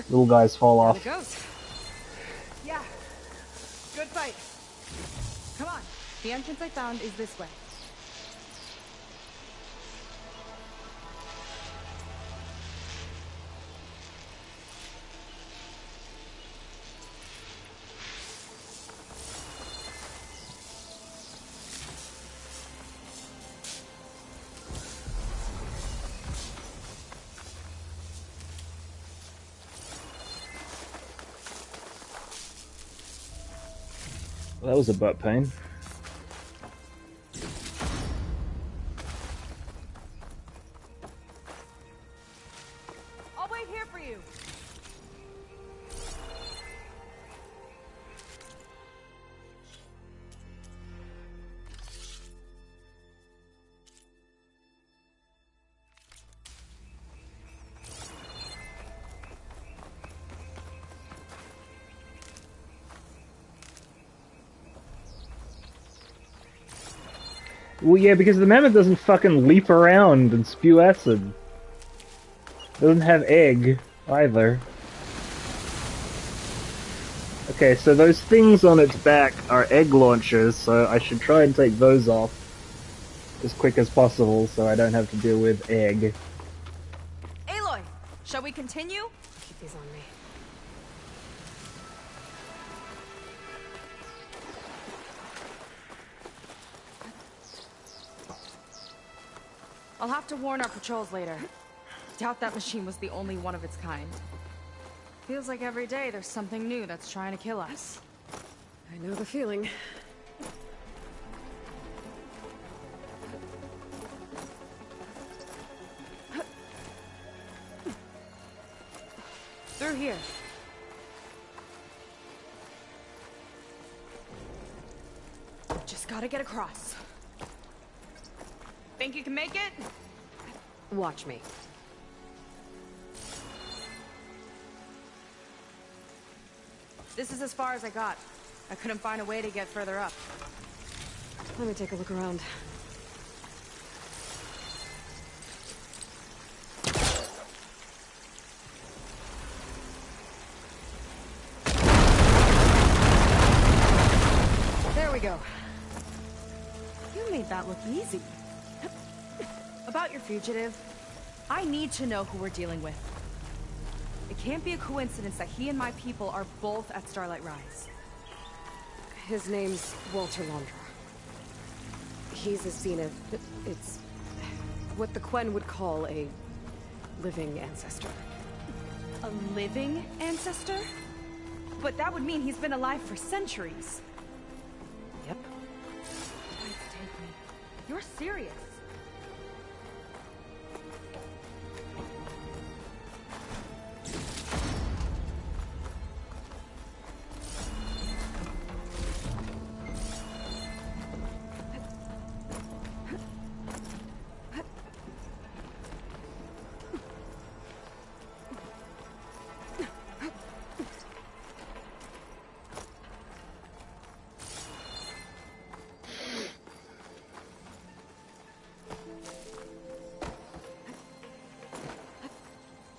little guys fall There off. it goes. Yeah. Good fight. Come on. The entrance I found is this way. Well, that was a butt pain. I'll wait here for you. Well, yeah, because the mammoth doesn't fucking leap around and spew acid. Doesn't have egg, either. Okay, so those things on its back are egg launchers, so I should try and take those off as quick as possible so I don't have to deal with egg. Aloy, shall we continue? Keep these on me. I'll have to warn our patrols later. Doubt that machine was the only one of its kind. Feels like every day there's something new that's trying to kill us. I know the feeling. Through here. Just gotta get across. Think you can make it? Watch me. This is as far as I got. I couldn't find a way to get further up. Let me take a look around. There we go. You made that look easy. About your fugitive, I need to know who we're dealing with. It can't be a coincidence that he and my people are both at Starlight Rise. His name's Walter Londra. He's a Zenith. It's what the Quen would call a living ancestor. A living ancestor? But that would mean he's been alive for centuries. Yep. Please take me. You're serious.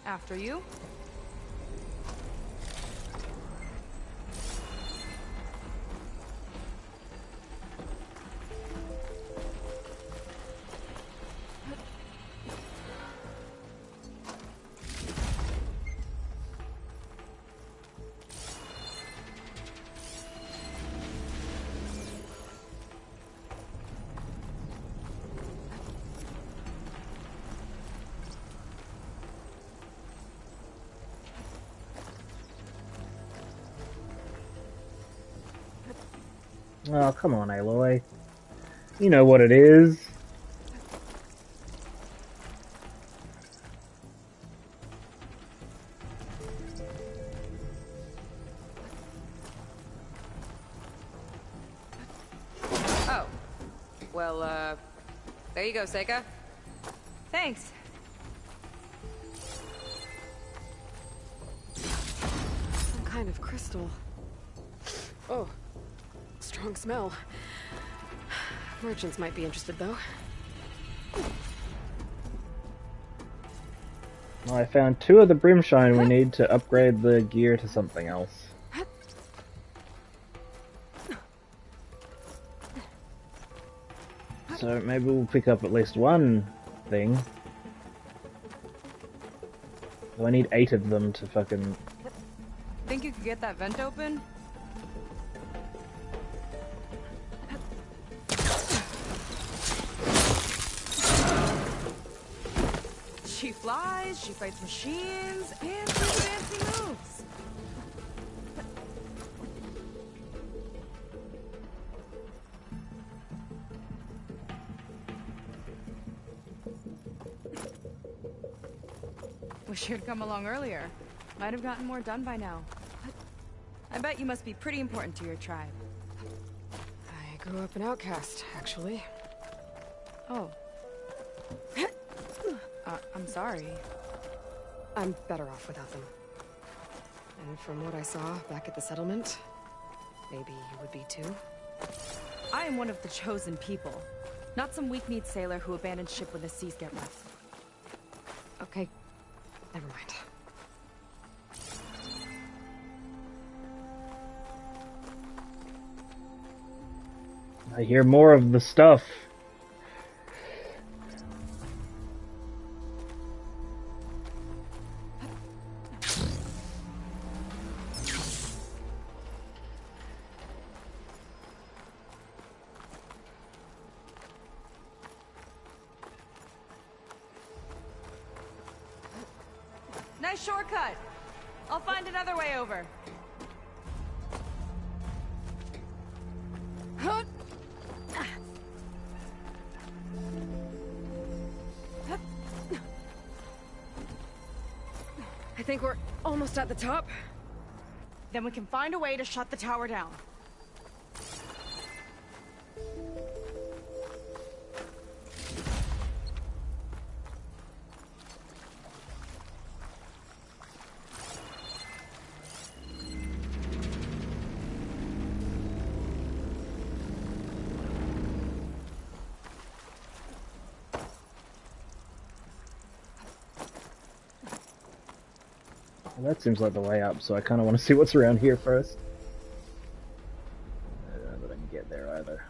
After you. Oh, come on, Aloy. You know what it is. Oh. Well, there you go, Seika. Thanks. Some kind of crystal. Oh. Strong smell. Merchants might be interested, though. I found 2 of the brimstone we need to upgrade the gear to something else. So maybe we'll pick up at least one thing. So I need 8 of them to fucking... Think you could get that vent open? She flies, she fights machines, and she's fancy moves. Wish you'd come along earlier. Might have gotten more done by now. I bet you must be pretty important to your tribe. I grew up an outcast, actually. Oh. I'm sorry. I'm better off without them. And from what I saw back at the settlement, maybe you would be too? I am one of the chosen people. Not some weak-kneed sailor who abandoned ship when the seas get rough. Okay, never mind. I hear more of the stuff. Nice shortcut. I'll find another way over. I think we're almost at the top. Then we can find a way to shut the tower down. Well, that seems like the way up, so I kind of want to see what's around here first. I don't know that I can get there either.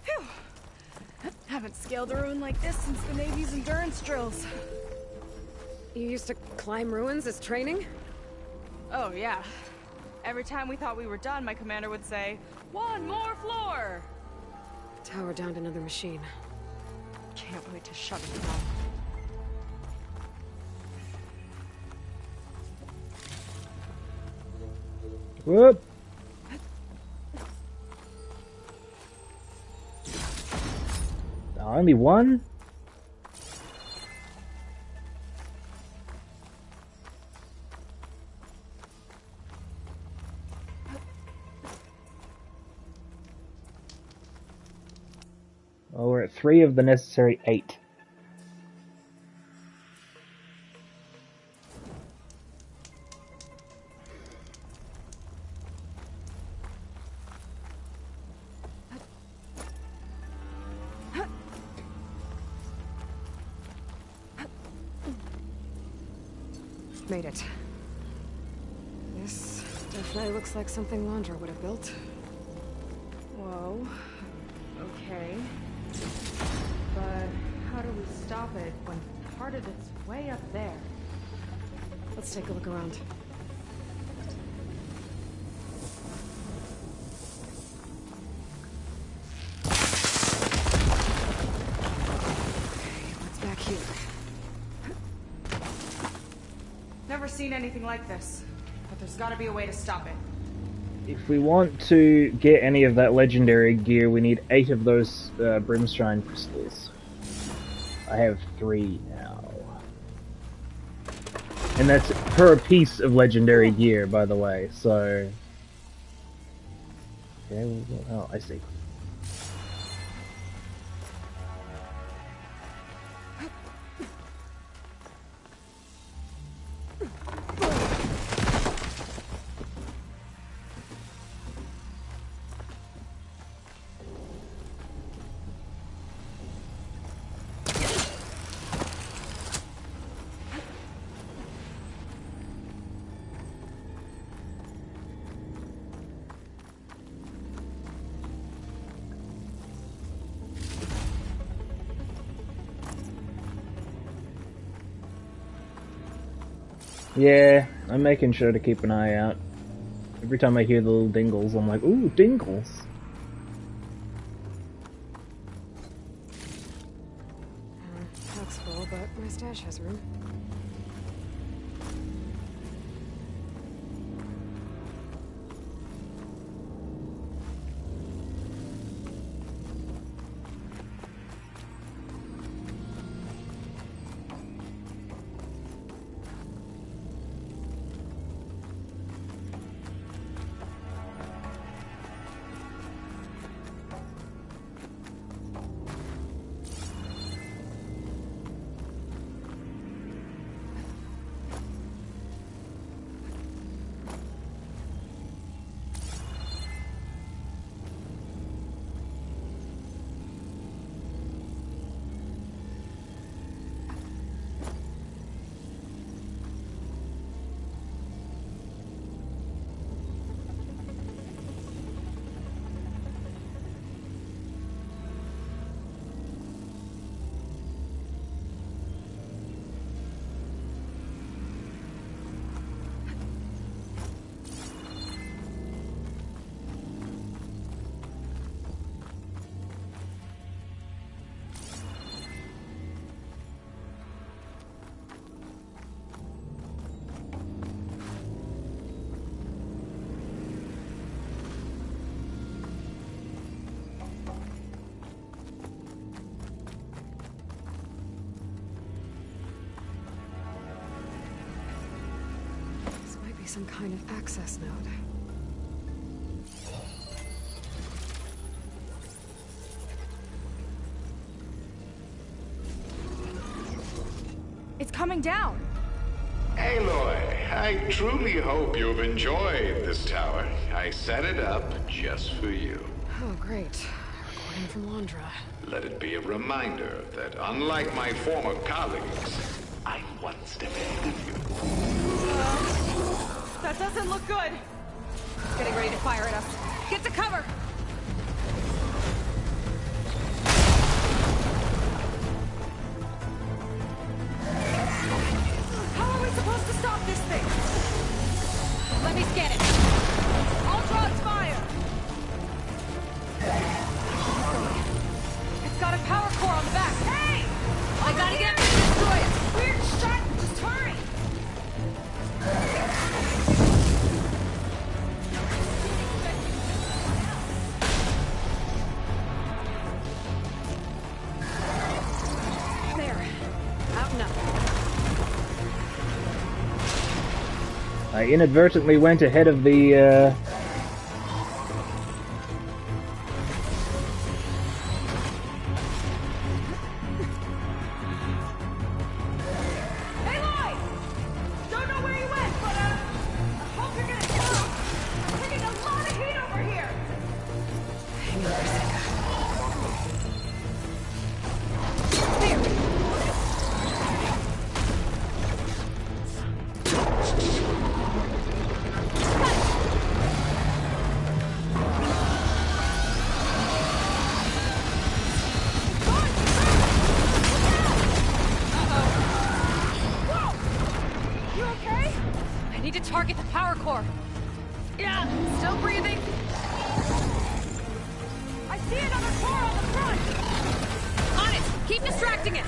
Phew. Haven't scaled a ruin like this since the Navy's endurance drills. You used to climb ruins as training? Oh, yeah. Every time we thought we were done, my commander would say, "One more floor!" Tower downed another machine. Can't wait to shut it down. Whoop! Only one? Oh, we're at 3 of the necessary 8. Made it. This definitely looks like something Landra would have built. Whoa. Okay. But how do we stop it when part of it's way up there? Let's take a look around. Okay, what's back here? Never seen anything like this, but there's gotta be a way to stop it. If we want to get any of that legendary gear, we need 8 of those brimstone crystals. I have 3 now. And that's per piece of legendary gear, by the way, so... Okay, oh, I see. Yeah, I'm making sure to keep an eye out. Every time I hear the little dingles, I'm like, ooh, dingles. Truck's full, but my stash has room. Some kind of access node. It's coming down. Aloy, I truly hope you've enjoyed this tower. I set it up just for you. Oh, great. Recording from Londra. Let it be a reminder that unlike my former colleagues, I'm one step ahead of you. That doesn't look good. It's getting ready to fire at us. Get to cover! How are we supposed to stop this thing? Let me scan it. I'll draw its fire. It's got a power core on the back. Hey! I gotta get to destroy it. Weird shot. Just hurry. I inadvertently went ahead of the, Aloy! Don't know where you went, but, I hope you're gonna come. I'm taking a lot of heat over here. Hang in there, Sika. You okay? I need to target the power core. Yeah, still breathing. I see another core on the front. On it. Keep distracting it.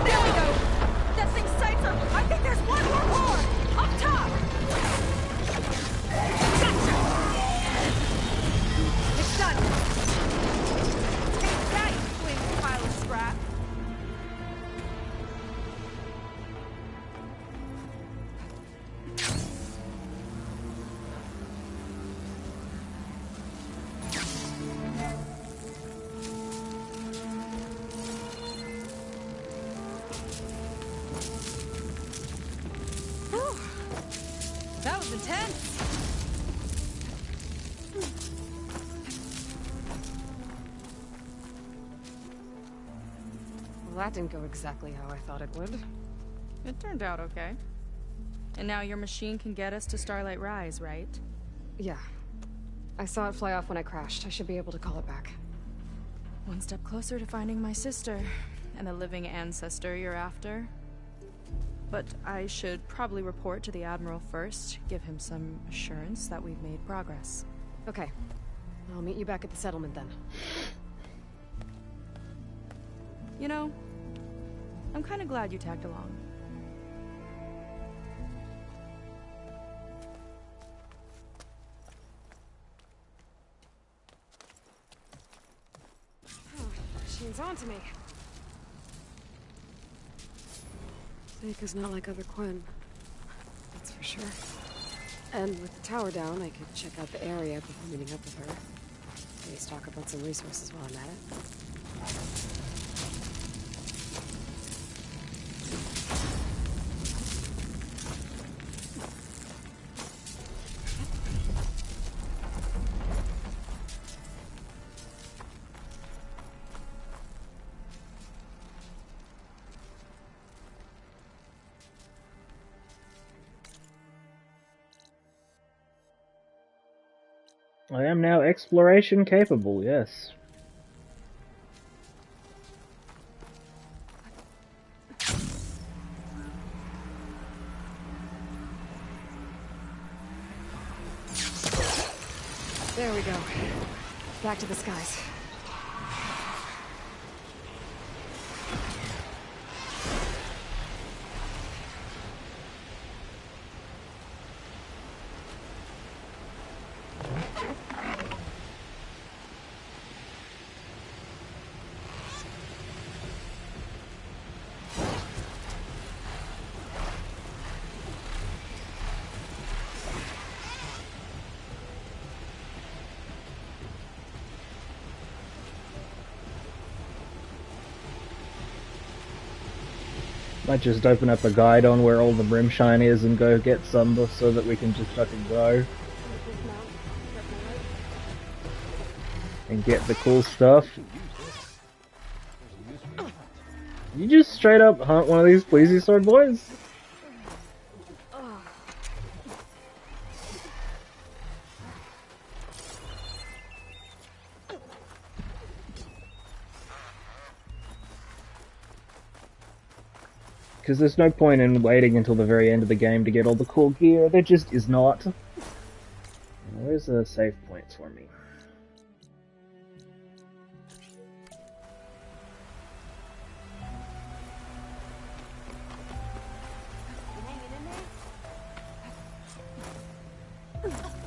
There we go. That thing's sights are. I think there's one more core up top. Gotcha. It's done. Take that, you flaming pile of scrap. Whew. That was intense. Well, that didn't go exactly how I thought it would. It turned out okay. And now your machine can get us to Starlight Rise, right? Yeah. I saw it fly off when I crashed. I should be able to call it back. One step closer to finding my sister, and the living ancestor you're after. But I should probably report to the Admiral first, give him some assurance that we've made progress. Okay. I'll meet you back at the settlement then. You know, I'm kinda glad you tagged along. She's on to me. Seika's not like other Quinn. That's for sure. And with the tower down, I could check out the area before meeting up with her. Maybe stock up on some resources while I'm at it. I am now exploration capable, yes. There we go. Back to the skies. Might just open up a guide on where all the brimshine is and go get some so that we can just fucking go. And get the cool stuff. You just straight up hunt one of these plesiosaur boys? Because there's no point in waiting until the very end of the game to get all the cool gear. There just is not. Where's the save points for me?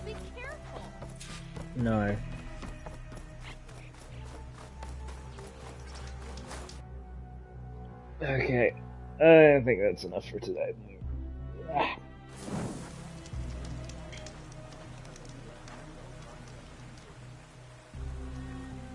Be careful. No. Okay. I think that's enough for today.